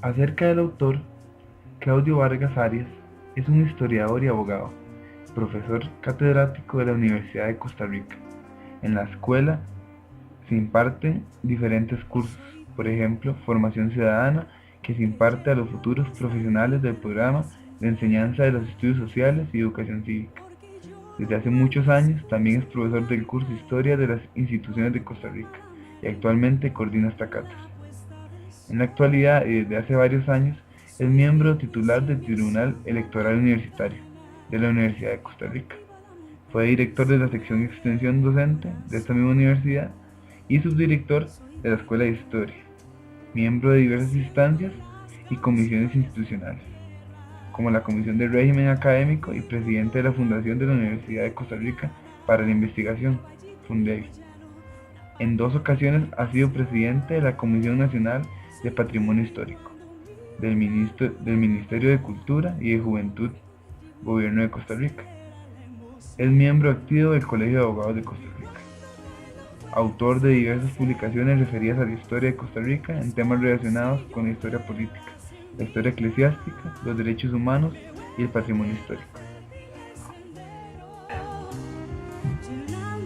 Acerca del autor, Claudio Vargas Arias es un historiador y abogado, profesor catedrático de la Universidad de Costa Rica. En la escuela se imparten diferentes cursos, por ejemplo, formación ciudadana, que se imparte a los futuros profesionales del programa de enseñanza de los estudios sociales y educación cívica. Desde hace muchos años también es profesor del curso Historia de las Instituciones de Costa Rica y actualmente coordina esta cátedra. En la actualidad y desde hace varios años es miembro titular del Tribunal Electoral Universitario de la Universidad de Costa Rica. Fue director de la sección de extensión docente de esta misma universidad y subdirector de la Escuela de Historia, miembro de diversas instancias y comisiones institucionales, como la Comisión de Régimen Académico y presidente de la Fundación de la Universidad de Costa Rica para la Investigación, Fundevi. En 2 ocasiones ha sido presidente de la Comisión Nacional de Patrimonio Histórico, del Ministerio de Cultura y de Juventud, Gobierno de Costa Rica. Es miembro activo del Colegio de Abogados de Costa Rica. Autor de diversas publicaciones referidas a la historia de Costa Rica en temas relacionados con la historia política, la historia eclesiástica, los derechos humanos y el patrimonio histórico.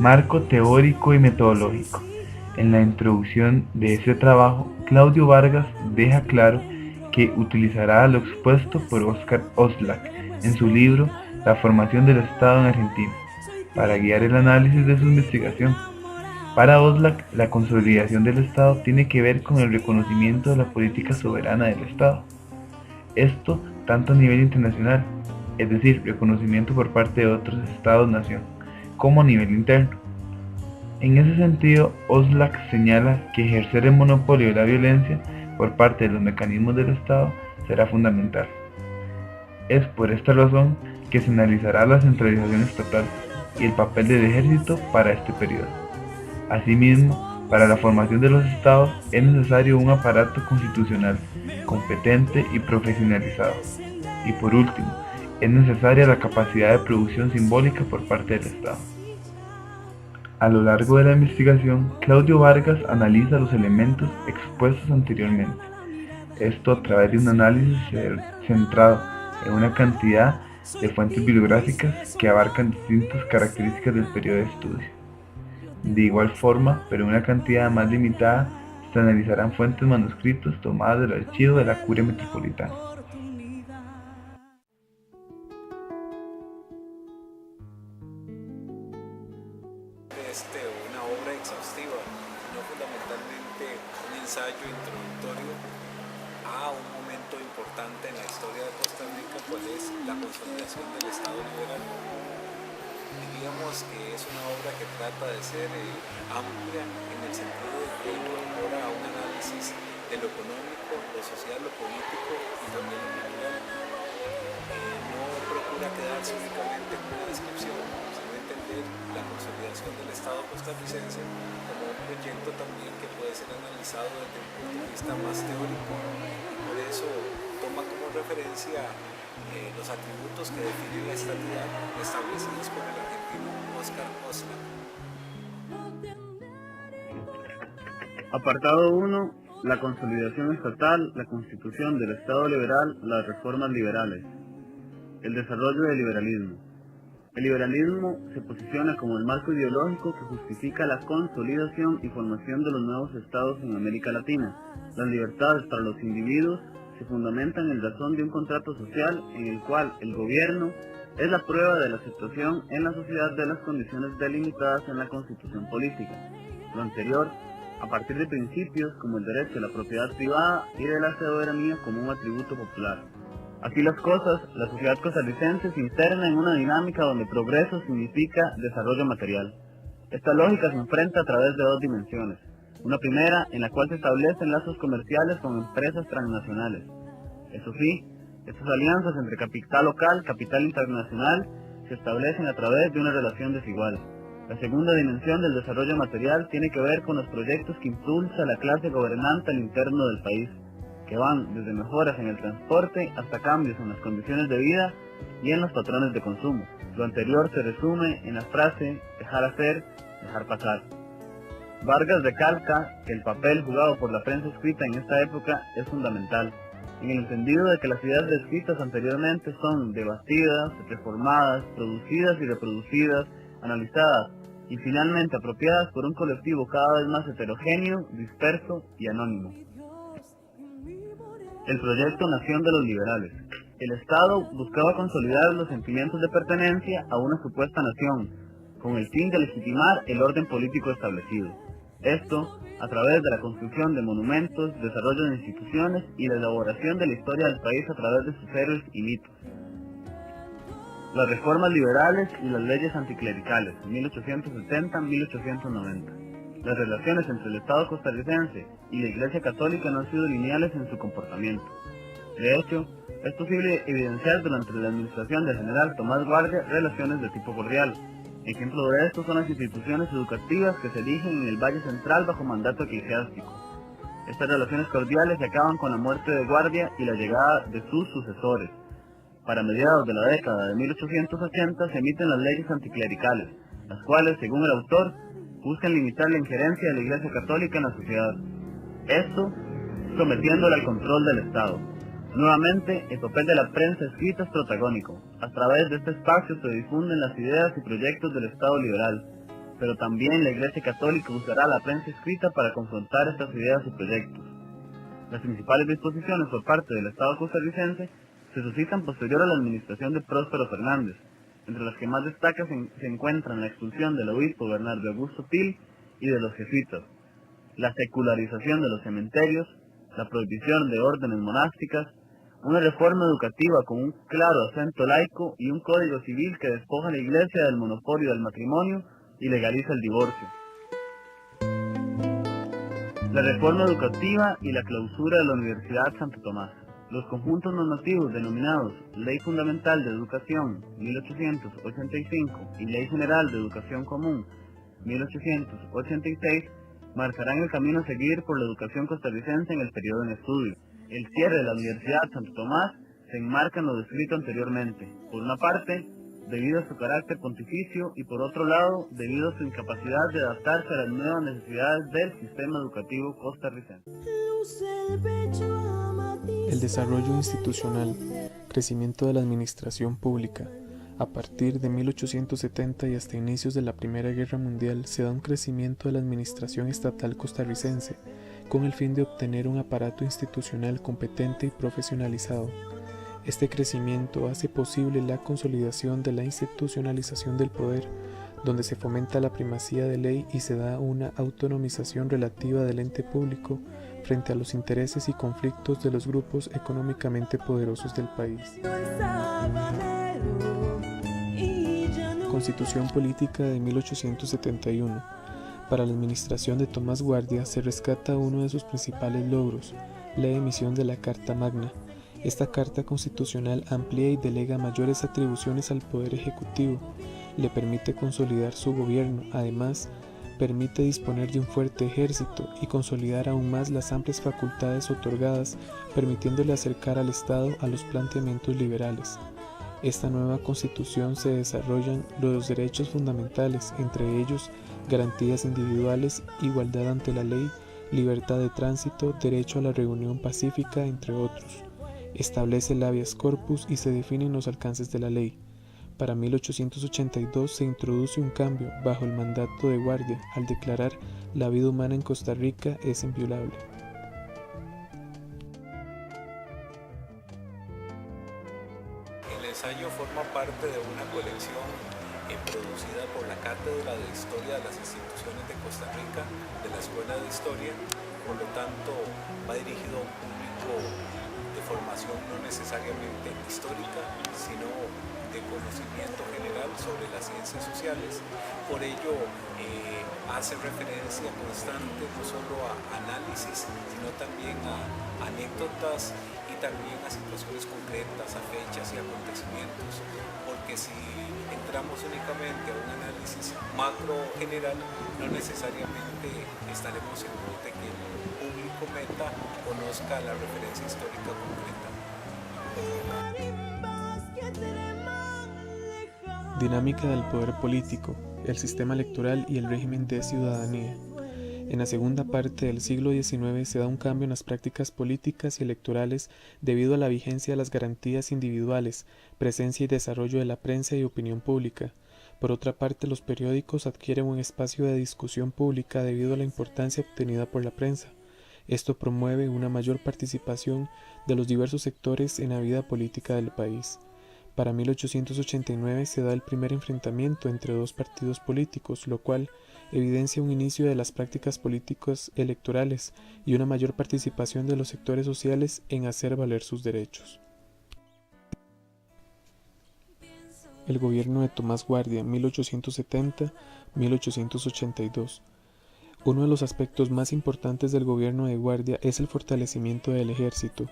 Marco teórico y metodológico. En la introducción de este trabajo, Claudio Vargas deja claro que utilizará lo expuesto por Oscar Oslak en su libro La formación del Estado en Argentina, para guiar el análisis de su investigación. Para Oslak, la consolidación del Estado tiene que ver con el reconocimiento de la política soberana del Estado. Esto tanto a nivel internacional, es decir, reconocimiento por parte de otros Estados-nación, como a nivel interno. En ese sentido, Oslak señala que ejercer el monopolio de la violencia por parte de los mecanismos del Estado será fundamental. Es por esta razón que se analizará la centralización estatal y el papel del ejército para este periodo. Asimismo, para la formación de los estados es necesario un aparato constitucional competente y profesionalizado. Y por último, es necesaria la capacidad de producción simbólica por parte del Estado. A lo largo de la investigación, Claudio Vargas analiza los elementos expuestos anteriormente, esto a través de un análisis centrado en una cantidad de fuentes bibliográficas que abarcan distintas características del periodo de estudio. De igual forma, pero en una cantidad más limitada, se analizarán fuentes manuscritos tomadas del archivo de la Curia Metropolitana. Una obra exhaustiva, no fundamentalmente un ensayo introductorio a un momento importante en la historia de Costa Rica, cuál es la consolidación del Estado liberal. Diríamos que es una obra que trata de ser amplia en el sentido de que incorpora un análisis de lo económico, lo social, lo político y también lo cultural. No procura quedarse únicamente con una descripción, sino entender la consolidación del Estado costarricense como un proyecto también que puede ser analizado desde un punto de vista más teórico. Por eso toma como referencia los atributos que definen la estadidad establecidos por el argentino Oscar Oslak. Apartado 1. La consolidación estatal, la constitución del Estado liberal, las reformas liberales. El desarrollo del liberalismo. El liberalismo se posiciona como el marco ideológico que justifica la consolidación y formación de los nuevos estados en América Latina. Las libertades para los individuos se fundamentan en razón de un contrato social en el cual el gobierno es la prueba de la aceptación en la sociedad de las condiciones delimitadas en la constitución política. Lo anterior, a partir de principios como el derecho a la propiedad privada y de la soberanía como un atributo popular. Así las cosas, la sociedad costarricense se interna en una dinámica donde progreso significa desarrollo material. Esta lógica se enfrenta a través de 2 dimensiones. Una primera, en la cual se establecen lazos comerciales con empresas transnacionales. Eso sí, estas alianzas entre capital local, capital internacional, se establecen a través de una relación desigual. La segunda dimensión del desarrollo material tiene que ver con los proyectos que impulsa la clase gobernante al interno del país, que van desde mejoras en el transporte hasta cambios en las condiciones de vida y en los patrones de consumo. Lo anterior se resume en la frase dejar hacer, dejar pasar. Vargas recalca que el papel jugado por la prensa escrita en esta época es fundamental, en el entendido de que las ideas descritas anteriormente son debatidas, reformadas, producidas y reproducidas, analizadas y finalmente apropiadas por un colectivo cada vez más heterogéneo, disperso y anónimo. El proyecto Nación de los Liberales. El Estado buscaba consolidar los sentimientos de pertenencia a una supuesta nación, con el fin de legitimar el orden político establecido. Esto a través de la construcción de monumentos, desarrollo de instituciones y la elaboración de la historia del país a través de sus héroes y mitos. Las reformas liberales y las leyes anticlericales, 1870-1890. Las relaciones entre el Estado costarricense y la Iglesia Católica no han sido lineales en su comportamiento. De hecho, es posible evidenciar durante la administración del general Tomás Guardia relaciones de tipo cordial. Ejemplo de esto son las instituciones educativas que se erigen en el Valle Central bajo mandato eclesiástico. Estas relaciones cordiales se acaban con la muerte de Guardia y la llegada de sus sucesores. Para mediados de la década de 1880 se emiten las leyes anticlericales, las cuales, según el autor, buscan limitar la injerencia de la Iglesia Católica en la sociedad. Esto, sometiéndola al control del Estado. Nuevamente, el papel de la prensa escrita es protagónico. A través de este espacio se difunden las ideas y proyectos del Estado liberal, pero también la Iglesia Católica usará la prensa escrita para confrontar estas ideas y proyectos. Las principales disposiciones por parte del Estado costarricense se suscitan posterior a la administración de Próspero Fernández, entre las que más destaca se encuentran la expulsión del obispo Bernardo Augusto Pil y de los jesuitas, la secularización de los cementerios, la prohibición de órdenes monásticas, una reforma educativa con un claro acento laico y un código civil que despoja a la Iglesia del monopolio del matrimonio y legaliza el divorcio. La reforma educativa y la clausura de la Universidad Santo Tomás. Los conjuntos normativos denominados Ley Fundamental de Educación 1885 y Ley General de Educación Común 1886 marcarán el camino a seguir por la educación costarricense en el periodo en estudio. El cierre de la Universidad Santo Tomás se enmarca en lo descrito anteriormente, por una parte, debido a su carácter pontificio y por otro lado, debido a su incapacidad de adaptarse a las nuevas necesidades del sistema educativo costarricense. El desarrollo institucional, crecimiento de la administración pública. A partir de 1870 y hasta inicios de la Primera Guerra Mundial se da un crecimiento de la administración estatal costarricense, con el fin de obtener un aparato institucional competente y profesionalizado. Este crecimiento hace posible la consolidación de la institucionalización del poder, donde se fomenta la primacía de ley y se da una autonomización relativa del ente público frente a los intereses y conflictos de los grupos económicamente poderosos del país. Constitución Política de 1871. Para la administración de Tomás Guardia se rescata uno de sus principales logros, la emisión de la Carta Magna. Esta Carta Constitucional amplía y delega mayores atribuciones al Poder Ejecutivo, le permite consolidar su gobierno, además, permite disponer de un fuerte ejército y consolidar aún más las amplias facultades otorgadas, permitiéndole acercar al Estado a los planteamientos liberales. Esta nueva Constitución se desarrollan los derechos fundamentales, entre ellos garantías individuales, igualdad ante la ley, libertad de tránsito, derecho a la reunión pacífica, entre otros. Establece el habeas corpus y se definen los alcances de la ley. Para 1882 se introduce un cambio bajo el mandato de Guardia al declarar la vida humana en Costa Rica es inviolable. El ensayo forma parte de una colección producida por la Cátedra de Historia de las Instituciones de Costa Rica de la Escuela de Historia, por lo tanto va dirigido a un público de formación no necesariamente histórica, sino de conocimiento general sobre las ciencias sociales. Por ello hace referencia constante no solo a análisis, sino también a anécdotas y también a situaciones concretas, a fechas y acontecimientos, porque si entramos únicamente a un análisis macro general, no necesariamente estaremos seguros de que el público meta conozca la referencia histórica concreta. Dinámica del poder político, el sistema electoral y el régimen de ciudadanía. En la segunda parte del siglo XIX se da un cambio en las prácticas políticas y electorales debido a la vigencia de las garantías individuales, presencia y desarrollo de la prensa y opinión pública. Por otra parte, los periódicos adquieren un espacio de discusión pública debido a la importancia obtenida por la prensa. Esto promueve una mayor participación de los diversos sectores en la vida política del país. Para 1889 se da el primer enfrentamiento entre dos partidos políticos, lo cual evidencia un inicio de las prácticas políticas electorales y una mayor participación de los sectores sociales en hacer valer sus derechos. El gobierno de Tomás Guardia, 1870-1882. Uno de los aspectos más importantes del gobierno de Guardia es el fortalecimiento del ejército,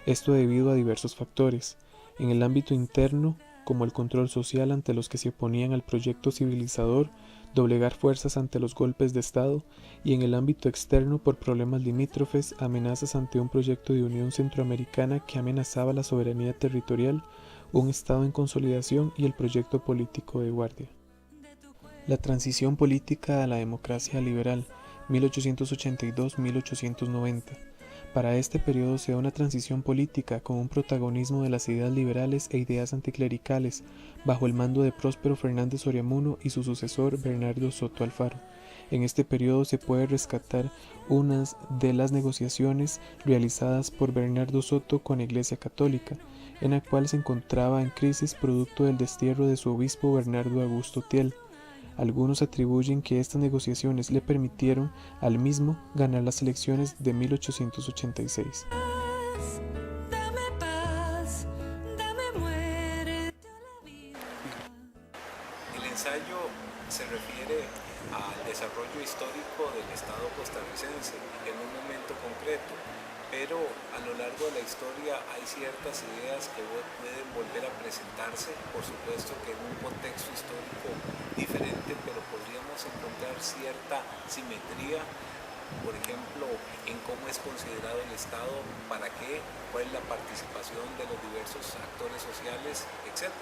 esto debido a diversos factores. En el ámbito interno, como el control social ante los que se oponían al proyecto civilizador, doblegar fuerzas ante los golpes de Estado, y en el ámbito externo por problemas limítrofes, amenazas ante un proyecto de unión centroamericana que amenazaba la soberanía territorial, un Estado en consolidación y el proyecto político de Guardia. La transición política a la democracia liberal, 1882-1890. Para este periodo se da una transición política con un protagonismo de las ideas liberales e ideas anticlericales, bajo el mando de Próspero Fernández Oriamuno y su sucesor Bernardo Soto Alfaro. En este periodo se puede rescatar unas de las negociaciones realizadas por Bernardo Soto con la Iglesia Católica, en la cual se encontraba en crisis producto del destierro de su obispo Bernardo Augusto Thiel. Algunos atribuyen que estas negociaciones le permitieron al mismo ganar las elecciones de 1886. El ensayo se refiere al desarrollo histórico del Estado costarricense en un momento concreto, pero a lo largo de la historia hay ciertas ideas que pueden volver a presentarse, por supuesto que en un contexto histórico diferente, pero podríamos encontrar cierta simetría, por ejemplo, en cómo es considerado el Estado, para qué, cuál es la participación de los diversos actores sociales, etc.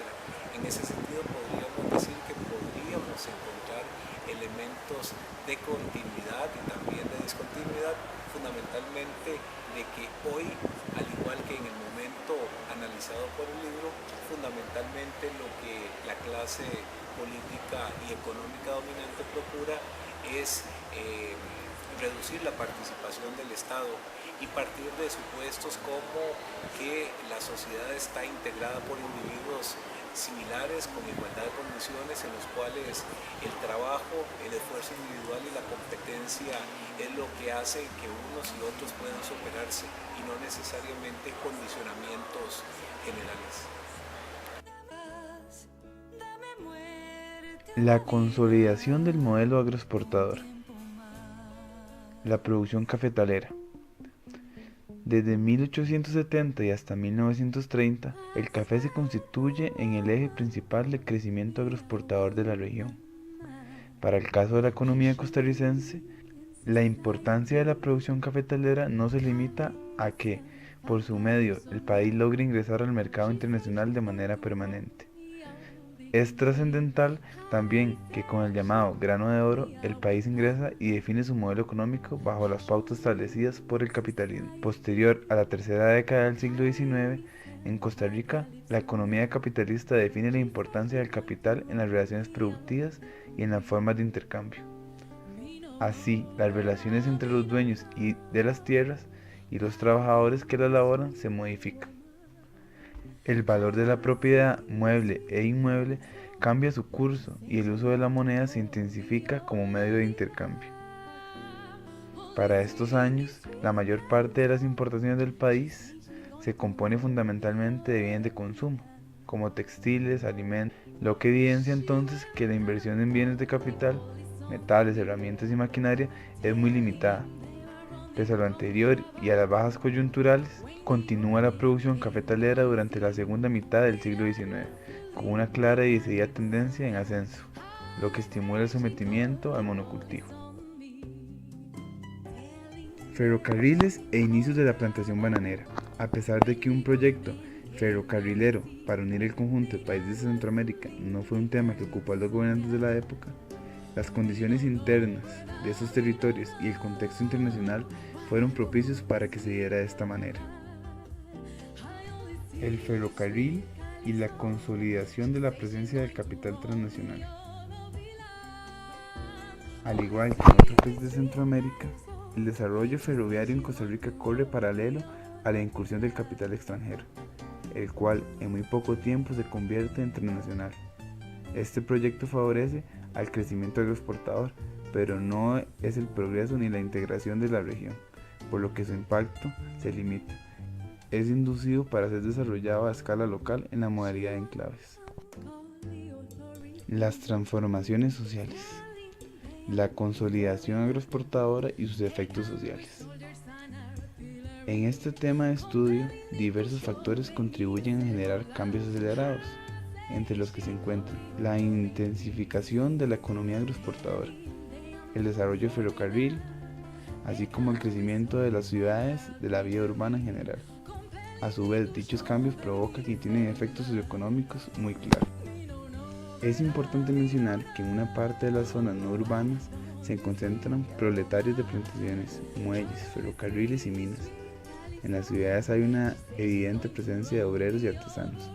En ese sentido podríamos decir que podríamos encontrar elementos de continuidad y también de discontinuidad, fundamentalmente de que hoy, al igual que en el momento analizado por el libro, fundamentalmente lo que la clase política y económica dominante procura es reducir la participación del Estado y partir de supuestos como que la sociedad está integrada por individuos similares con igualdad de condiciones, en los cuales el trabajo, el esfuerzo individual y la competencia es lo que hace que unos y otros puedan superarse y no necesariamente condicionamientos generales. La consolidación del modelo agroexportador. La producción cafetalera. Desde 1870 y hasta 1930, el café se constituye en el eje principal del crecimiento agroexportador de la región. Para el caso de la economía costarricense, la importancia de la producción cafetalera no se limita a que, por su medio, el país logre ingresar al mercado internacional de manera permanente. Es trascendental también que con el llamado grano de oro, el país ingresa y define su modelo económico bajo las pautas establecidas por el capitalismo. Posterior a la tercera década del siglo XIX, en Costa Rica, la economía capitalista define la importancia del capital en las relaciones productivas y en las formas de intercambio. Así, las relaciones entre los dueños de las tierras y los trabajadores que las laboran se modifican. El valor de la propiedad mueble e inmueble cambia su curso y el uso de la moneda se intensifica como medio de intercambio. Para estos años, la mayor parte de las importaciones del país se compone fundamentalmente de bienes de consumo, como textiles, alimentos, lo que evidencia entonces que la inversión en bienes de capital, metales, herramientas y maquinaria es muy limitada. Pese a lo anterior y a las bajas coyunturales, continúa la producción cafetalera durante la segunda mitad del siglo XIX, con una clara y decidida tendencia en ascenso, lo que estimula el sometimiento al monocultivo. Ferrocarriles e inicios de la plantación bananera. A pesar de que un proyecto ferrocarrilero para unir el conjunto de países de Centroamérica no fue un tema que ocupó a los gobernantes de la época, Las condiciones internas de esos territorios y el contexto internacional fueron propicios para que se diera de esta manera. El ferrocarril y la consolidación de la presencia del capital transnacional. Al igual que en otros países de Centroamérica, el desarrollo ferroviario en Costa Rica corre paralelo a la incursión del capital extranjero, el cual en muy poco tiempo se convierte en transnacional. Este proyecto favorece al crecimiento agroexportador, pero no es el progreso ni la integración de la región, por lo que su impacto se limita. Es inducido para ser desarrollado a escala local en la modalidad de enclaves. Las transformaciones sociales. La consolidación agroexportadora y sus efectos sociales. En este tema de estudio, diversos factores contribuyen a generar cambios acelerados, entre los que se encuentran la intensificación de la economía agroexportadora, el desarrollo del ferrocarril, así como el crecimiento de las ciudades, de la vida urbana en general. A su vez, dichos cambios provocan y tienen efectos socioeconómicos muy claros. Es importante mencionar que en una parte de las zonas no urbanas se concentran proletarios de plantaciones, muelles, ferrocarriles y minas. En las ciudades hay una evidente presencia de obreros y artesanos.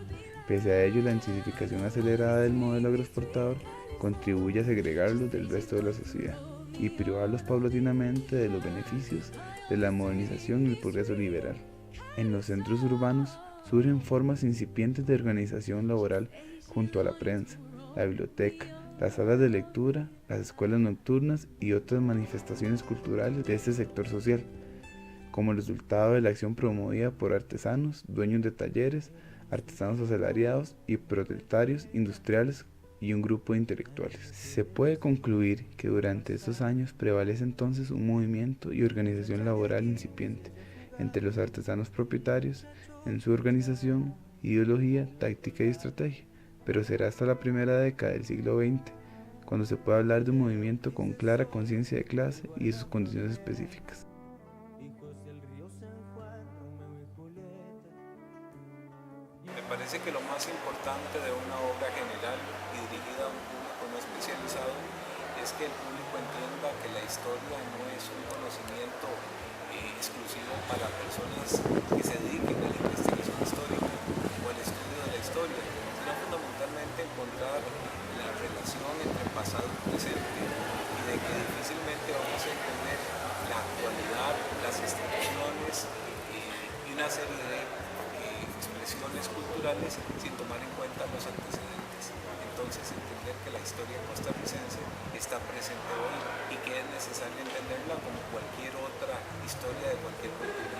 Pese a ello, la intensificación acelerada del modelo agroexportador contribuye a segregarlos del resto de la sociedad y privarlos paulatinamente de los beneficios de la modernización y el progreso liberal. En los centros urbanos surgen formas incipientes de organización laboral junto a la prensa, la biblioteca, las salas de lectura, las escuelas nocturnas y otras manifestaciones culturales de este sector social, como resultado de la acción promovida por artesanos, dueños de talleres, artesanos asalariados y proletarios industriales y un grupo de intelectuales. Se puede concluir que durante estos años prevalece entonces un movimiento y organización laboral incipiente entre los artesanos propietarios en su organización, ideología, táctica y estrategia, pero será hasta la primera década del siglo XX cuando se puede hablar de un movimiento con clara conciencia de clase y de sus condiciones específicas. Me parece que lo más importante de una obra general y dirigida a un público no especializado es que el público entienda que la historia no es un conocimiento exclusivo para personas que se dediquen a la investigación histórica o al estudio de la historia, sino fundamentalmente encontrar la relación entre pasado y presente y de que difícilmente vamos a entender la actualidad, las instituciones y una serie de expresiones culturales sin tomar en cuenta los antecedentes. Entonces, entender que la historia costarricense está presente hoy y que es necesario entenderla como cualquier otra historia de cualquier cultura.